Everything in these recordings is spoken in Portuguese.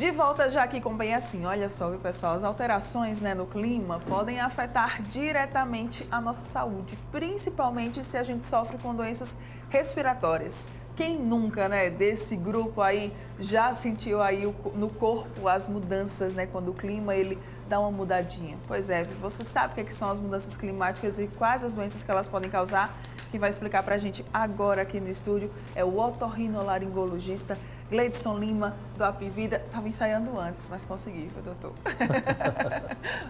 De volta já aqui com Bem Assim. Olha só, viu, pessoal, as alterações, né, no clima podem afetar diretamente a nossa saúde, principalmente se a gente sofre com doenças respiratórias. Quem nunca, né, desse grupo aí já sentiu aí no corpo as mudanças, né, quando o clima ele dá uma mudadinha? Pois é, você sabe o que são as mudanças climáticas e quais as doenças que elas podem causar? Quem vai explicar pra gente agora aqui no estúdio é o otorrinolaringologista Gleidson Lima, do Apivida. Estava ensaiando antes, mas consegui, doutor.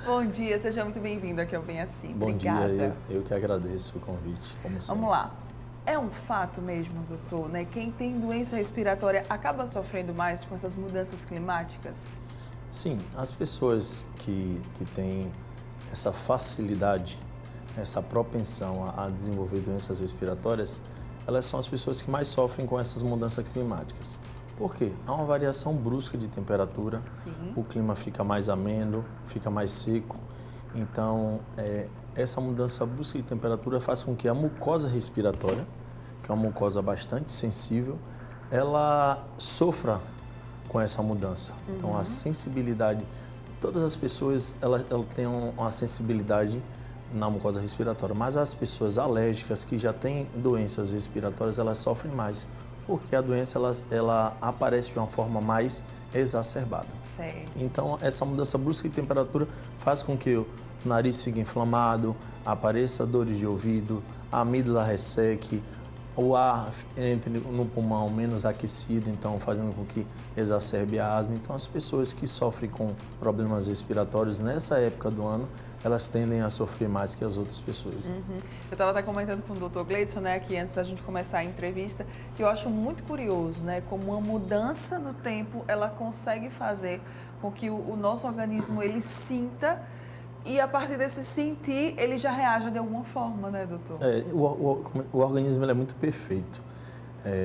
Bom dia, seja muito bem-vindo aqui ao Bem Assim. Bom Obrigada. dia, eu que agradeço o convite, como sempre. Vamos lá. É um fato mesmo, doutor, né? Quem tem doença respiratória acaba sofrendo mais com essas mudanças climáticas? Sim, as pessoas que têm essa facilidade, essa propensão a desenvolver doenças respiratórias, elas são as pessoas que mais sofrem com essas mudanças climáticas. Por quê? Há uma variação brusca de temperatura, Sim. O clima fica mais ameno, fica mais seco. Então, essa mudança brusca de temperatura faz com que a mucosa respiratória, que é uma mucosa bastante sensível, ela sofra com essa mudança. Então, a sensibilidade, todas as pessoas elas têm uma sensibilidade na mucosa respiratória, mas as pessoas alérgicas que já têm doenças respiratórias, elas sofrem mais, porque a doença ela aparece de uma forma mais exacerbada. Certo. Então, essa mudança brusca de temperatura faz com que o nariz fique inflamado, apareça dores de ouvido, a amígdala resseque, o ar entre no pulmão menos aquecido, então fazendo com que exacerbe a asma. Então, as pessoas que sofrem com problemas respiratórios nessa época do ano, elas tendem a sofrer mais que as outras pessoas. Eu estava até comentando com o Dr. Gleidson, né, aqui antes da gente começar a entrevista, que eu acho muito curioso, né, como uma mudança no tempo, ela consegue fazer com que o nosso organismo, ele sinta e a partir desse sentir, ele já reaja de alguma forma, né, doutor? O organismo ele é muito perfeito.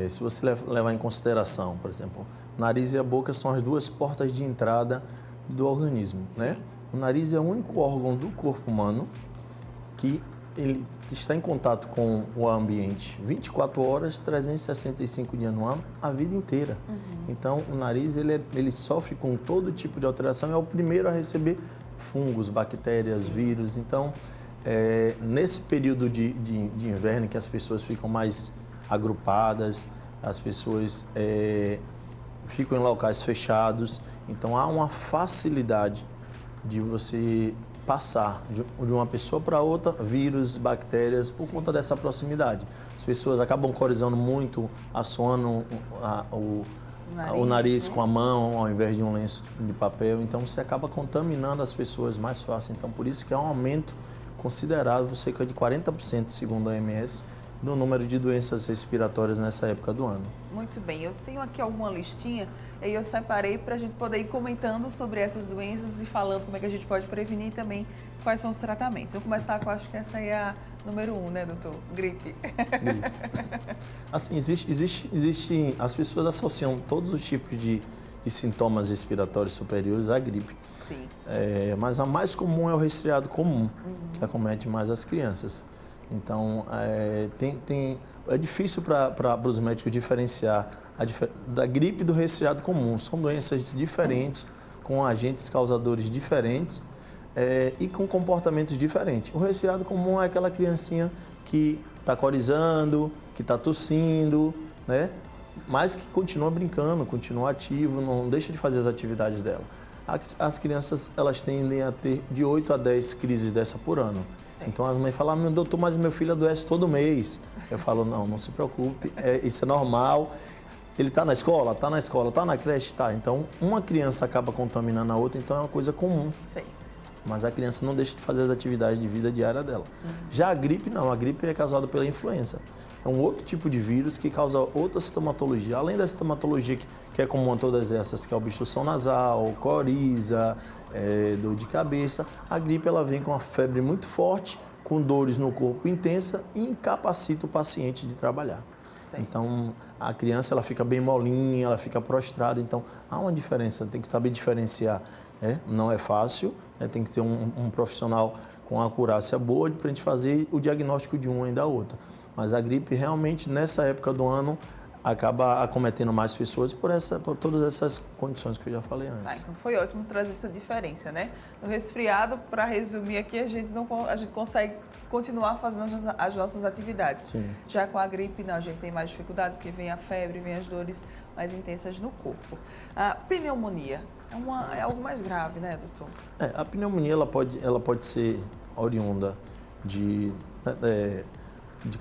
Se você levar em consideração, por exemplo, o nariz e a boca são as duas portas de entrada do organismo, né? O nariz é o único órgão do corpo humano que ele está em contato com o ambiente 24 horas, 365 dias no ano, a vida inteira. Então, o nariz ele sofre com todo tipo de alteração e é o primeiro a receber fungos, bactérias, vírus. Então, nesse período de inverno que as pessoas ficam mais agrupadas, as pessoas ficam em locais fechados, então há uma facilidade de você passar de uma pessoa para outra vírus, bactérias, por conta dessa proximidade. As pessoas acabam corizando muito, assoando o nariz, né, com a mão, ao invés de um lenço de papel. Então, você acaba contaminando as pessoas mais fácil. Então, por isso que há um aumento considerável, cerca de 40%, segundo a OMS, no número de doenças respiratórias nessa época do ano. Muito bem, eu tenho aqui alguma listinha e eu separei para a gente poder ir comentando sobre essas doenças e falando como é que a gente pode prevenir e também quais são os tratamentos. Vou começar com, acho que essa aí é a número 1, né, doutor? Gripe. Assim, existe, as pessoas associam todos os tipos de sintomas respiratórios superiores à gripe. Sim. Mas a mais comum é o resfriado comum, que acomete mais as crianças. Então, é difícil para os médicos diferenciar da gripe e do resfriado comum. São doenças diferentes, com agentes causadores diferentes e com comportamentos diferentes. O resfriado comum é aquela criancinha que está corizando, que está tossindo, né? Mas que continua brincando, continua ativo, não deixa de fazer as atividades dela. As crianças, elas tendem a ter de 8 a 10 crises dessa por ano. Então as mães falam, meu doutor, mas meu filho adoece todo mês. Eu falo, não se preocupe, isso é normal. Ele está na escola? Está na escola. Está na creche? Está. Então, uma criança acaba contaminando a outra, então é uma coisa comum. Sim. Mas a criança não deixa de fazer as atividades de vida diária dela. Já a gripe, não. A gripe é causada pela influenza. É um outro tipo de vírus que causa outra sintomatologia. Além da sintomatologia que é comum a todas essas, que é obstrução nasal, coriza, dor de cabeça, a gripe ela vem com uma febre muito forte, com dores no corpo intensa e incapacita o paciente de trabalhar. Certo. Então, a criança ela fica bem molinha, ela fica prostrada. Então, há uma diferença, tem que saber diferenciar. Não é fácil, tem que ter um profissional com uma acurácia boa para a gente fazer o diagnóstico de uma e da outra. Mas a gripe, realmente, nessa época do ano, acaba acometendo mais pessoas por todas essas condições que eu já falei antes. Então foi ótimo trazer essa diferença, né? No resfriado, para resumir aqui, a gente consegue continuar fazendo as nossas atividades. Sim. Já com a gripe, não, a gente tem mais dificuldade, porque vem a febre, vem as dores mais intensas no corpo. A pneumonia é algo mais grave, né, doutor? A pneumonia ela pode ser oriunda de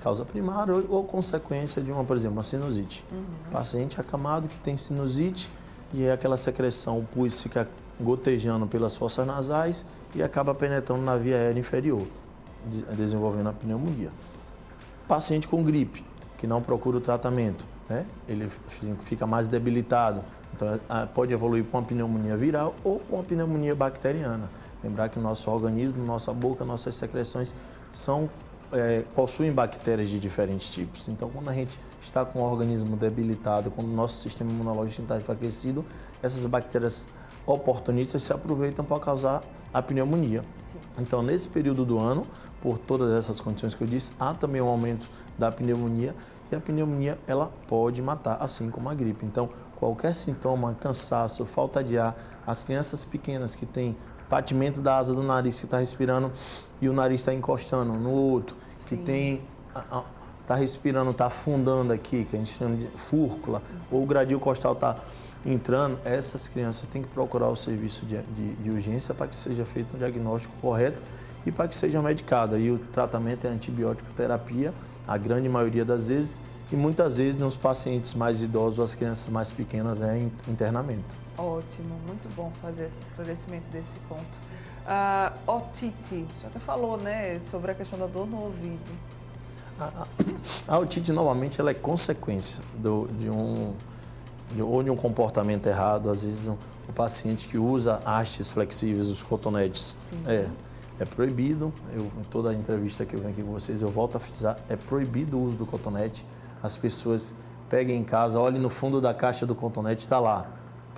causa primária ou consequência de por exemplo, uma sinusite. Paciente acamado que tem sinusite e aquela secreção, o pus fica gotejando pelas fossas nasais e acaba penetrando na via aérea inferior, desenvolvendo a pneumonia. Paciente com gripe, que não procura o tratamento, né? Ele fica mais debilitado, então pode evoluir para uma pneumonia viral ou uma pneumonia bacteriana. Lembrar que o nosso organismo, nossa boca, nossas secreções possuem bactérias de diferentes tipos. Então, quando a gente está com o organismo debilitado, quando o nosso sistema imunológico está enfraquecido, essas bactérias oportunistas se aproveitam para causar a pneumonia. Sim. Então, nesse período do ano, por todas essas condições que eu disse, há também um aumento da pneumonia e a pneumonia ela pode matar, assim como a gripe. Então, qualquer sintoma, cansaço, falta de ar, as crianças pequenas que têm batimento da asa do nariz, que está respirando e o nariz está encostando no outro, Sim. que tem está respirando, está afundando aqui, que a gente chama de fúrcula, ou o gradil costal está entrando, essas crianças têm que procurar o serviço de urgência para que seja feito um diagnóstico correto e para que seja medicada. E o tratamento é antibiótico terapia, a grande maioria das vezes, e muitas vezes nos pacientes mais idosos, as crianças mais pequenas, é internamento. Ótimo, muito bom fazer esse esclarecimento desse ponto. Otite, o senhor até falou, né, sobre a questão da dor no ouvido. A otite, novamente, ela é consequência de um comportamento errado. Às vezes, o paciente que usa hastes flexíveis, os cotonetes, Sim. É proibido. Em toda a entrevista que eu venho aqui com vocês, eu volto a frisar, é proibido o uso do cotonete. As pessoas peguem em casa, olhem no fundo da caixa do cotonete, está lá.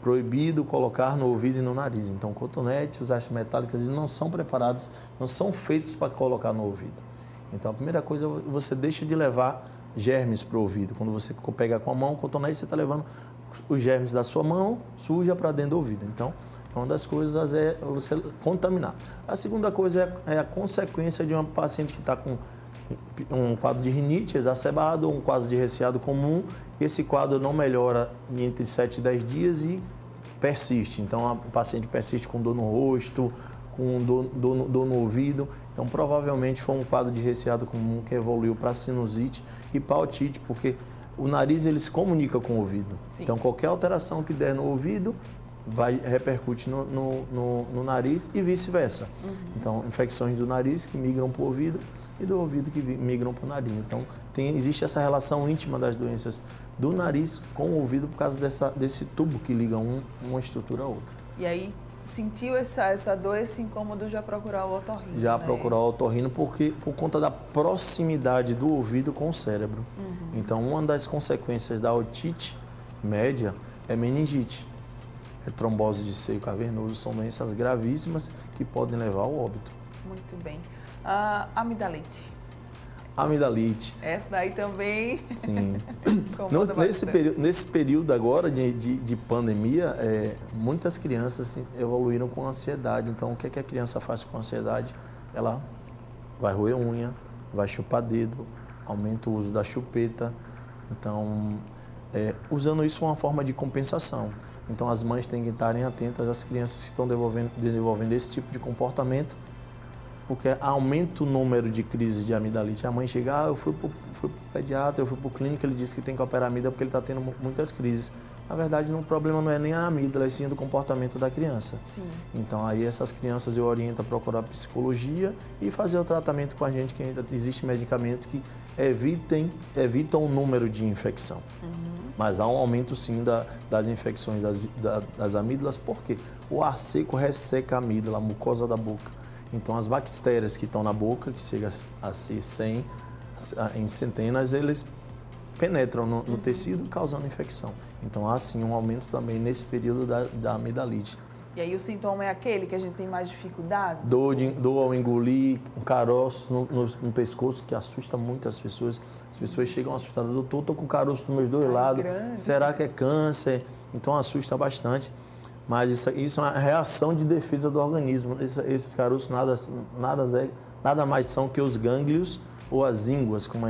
Proibido colocar no ouvido e no nariz. Então, o cotonete, os hastes metálicos, eles não são preparados, não são feitos para colocar no ouvido. Então, a primeira coisa, você deixa de levar germes para o ouvido. Quando você pega com a mão o cotonete, você está levando os germes da sua mão suja para dentro do ouvido. Então, uma das coisas é você contaminar. A segunda coisa é a consequência de uma paciente que está com um quadro de rinite exacerbado, um quadro de resfriado comum. Esse quadro não melhora entre 7 e 10 dias e persiste. Então, a paciente persiste com dor no rosto, com dor no ouvido. Então, provavelmente foi um quadro de resfriado comum que evoluiu para sinusite e para otite, porque o nariz ele se comunica com o ouvido. Sim. Então, qualquer alteração que der no ouvido repercute no nariz e vice-versa. Então, infecções do nariz que migram para o ouvido e do ouvido que migram para o nariz. Então, existe essa relação íntima das doenças do nariz com o ouvido por causa desse tubo que liga uma estrutura a outra. E aí, sentiu essa dor, esse incômodo, já procurar o otorrino? Já né? procurar o otorrino por conta da proximidade do ouvido com o cérebro. Então, uma das consequências da otite média é meningite. É trombose de seio cavernoso, são doenças gravíssimas que podem levar ao óbito. Muito bem. Amidalite. Amidalite. Essa daí também. Sim. incomoda Nesse período agora de pandemia, muitas crianças evoluíram com ansiedade. Então, o que a criança faz com ansiedade? Ela vai roer unha, vai chupar dedo, aumenta o uso da chupeta. Então, usando isso é uma forma de compensação. Então, as mães têm que estarem atentas às crianças que estão desenvolvendo esse tipo de comportamento, porque aumenta o número de crises de amidalite. A mãe chega, eu fui para o pediatra, eu fui para o clínico, ele disse que tem que operar a amígdala porque ele está tendo muitas crises. Na verdade, o problema não é nem a amígdala, é sim do comportamento da criança. Sim. Então, aí essas crianças eu oriento a procurar psicologia e fazer o tratamento com a gente, que ainda existem medicamentos que evitam o número de infecção. Mas há um aumento, sim, das infecções das amígdalas, porque o ar seco resseca a amígdala, a mucosa da boca. Então, as bactérias que estão na boca, que chega a ser 100 em centenas, eles penetram no tecido, causando infecção. Então, há sim um aumento também nesse período da amidalite. E aí o sintoma é aquele que a gente tem mais dificuldade? Dor ao engolir, um caroço no pescoço, que assusta muito as pessoas. As pessoas chegam assustadas. Doutor, estou com caroço nos meus dois lados. Grande. Será que é câncer? Então assusta bastante. Mas isso é uma reação de defesa do organismo. Esses caroços nada mais são que os gânglios ou as ínguas, como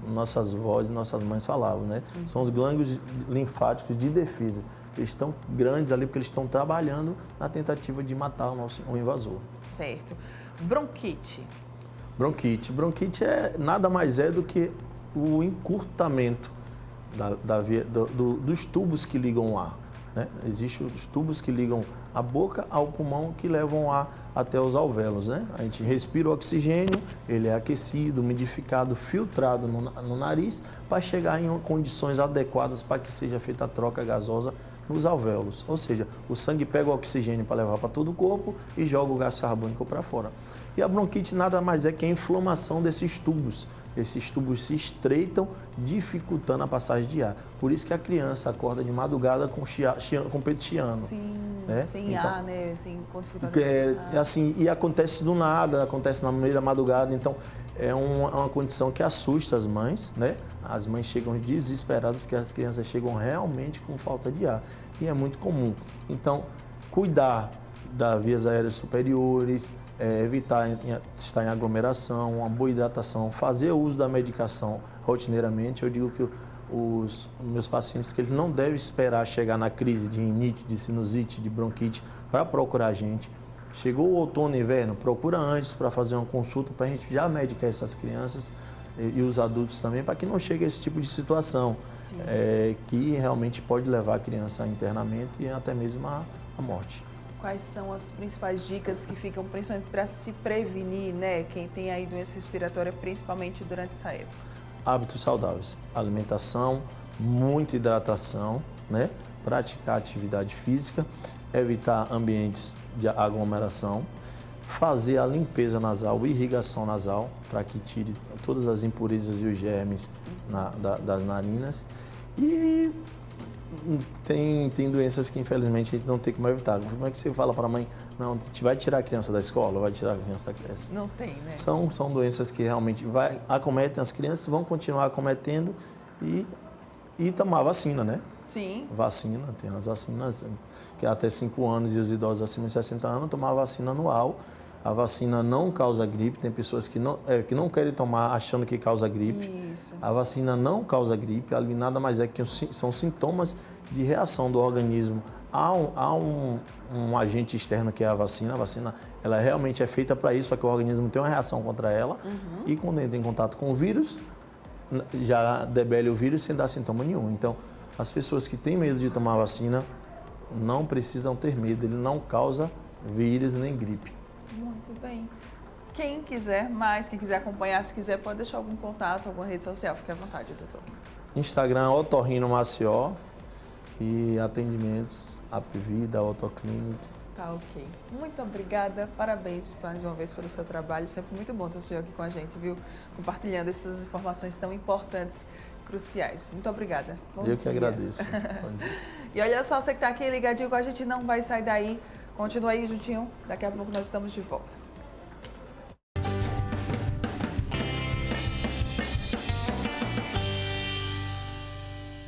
nossas vós e nossas mães falavam, né? São os gânglios linfáticos de defesa. Eles estão grandes ali porque eles estão trabalhando na tentativa de matar o invasor. Certo. Bronquite. Bronquite nada mais é do que o encurtamento dos tubos que ligam o ar. Né? Existem os tubos que ligam a boca ao pulmão que levam o ar até os alvéolos. Né? A gente respira o oxigênio, ele é aquecido, umidificado, filtrado no nariz para chegar em condições adequadas para que seja feita a troca gasosa nos alvéolos. Ou seja, o sangue pega o oxigênio para levar para todo o corpo e joga o gás carbônico para fora. E a bronquite nada mais é que a inflamação desses tubos. Esses tubos se estreitam, dificultando a passagem de ar. Por isso que a criança acorda de madrugada com peito chiando. Sim, né? sem então, ar, né? Assim, quando assim, e acontece do nada, acontece no meio da madrugada. Então, é uma condição que assusta as mães, né? As mães chegam desesperadas porque as crianças chegam realmente com falta de ar. E é muito comum. Então, cuidar das vias aéreas superiores, evitar estar em aglomeração, uma boa hidratação, fazer o uso da medicação rotineiramente. Eu digo que os meus pacientes que eles não devem esperar chegar na crise de rinite, de sinusite, de bronquite para procurar a gente. Chegou o outono e inverno, procura antes para fazer uma consulta para a gente já medicar essas crianças e os adultos também, para que não chegue a esse tipo de situação, que realmente pode levar a criança a internamento e até mesmo a morte. Quais são as principais dicas que ficam, principalmente para se prevenir, né? Quem tem aí doença respiratória, principalmente durante essa época? Hábitos saudáveis, alimentação, muita hidratação, né? Praticar atividade física, evitar ambientes de aglomeração, fazer a limpeza nasal, irrigação nasal, para que tire todas as impurezas e os germes das narinas. E tem doenças que, infelizmente, a gente não tem como evitar. Como é que você fala para a mãe, não, a gente vai tirar a criança da escola, vai tirar a criança da creche? Não tem, né? São doenças que realmente acometem as crianças, vão continuar acometendo e tomar vacina, né? Sim. Vacina, tem as vacinas que até 5 anos e os idosos acima de 60 anos tomar a vacina anual. A vacina não causa gripe, tem pessoas que não querem tomar achando que causa gripe. Isso. A vacina não causa gripe, ali nada mais é que são sintomas de reação do organismo a um agente externo que é a vacina. A vacina ela realmente é feita para isso, para que o organismo tenha uma reação contra ela. E quando entra em contato com o vírus, já debele o vírus sem dar sintoma nenhum. Então, as pessoas que têm medo de tomar a vacina não precisam ter medo, ele não causa vírus nem gripe. Muito bem. Quem quiser mais, quem quiser acompanhar, se quiser, pode deixar algum contato, alguma rede social. Fique à vontade, doutor. Instagram, Otorrino Maceió e atendimentos Apvida, Otoclinic. Tá ok. Muito obrigada, parabéns mais uma vez pelo seu trabalho. Sempre muito bom ter o senhor aqui com a gente, viu? Compartilhando essas informações tão importantes, cruciais. Muito obrigada. Bom dia. Eu que agradeço. Bom dia. E olha só, você que está aqui ligadinho com a gente, não vai sair daí. Continua aí juntinho, daqui a pouco nós estamos de volta.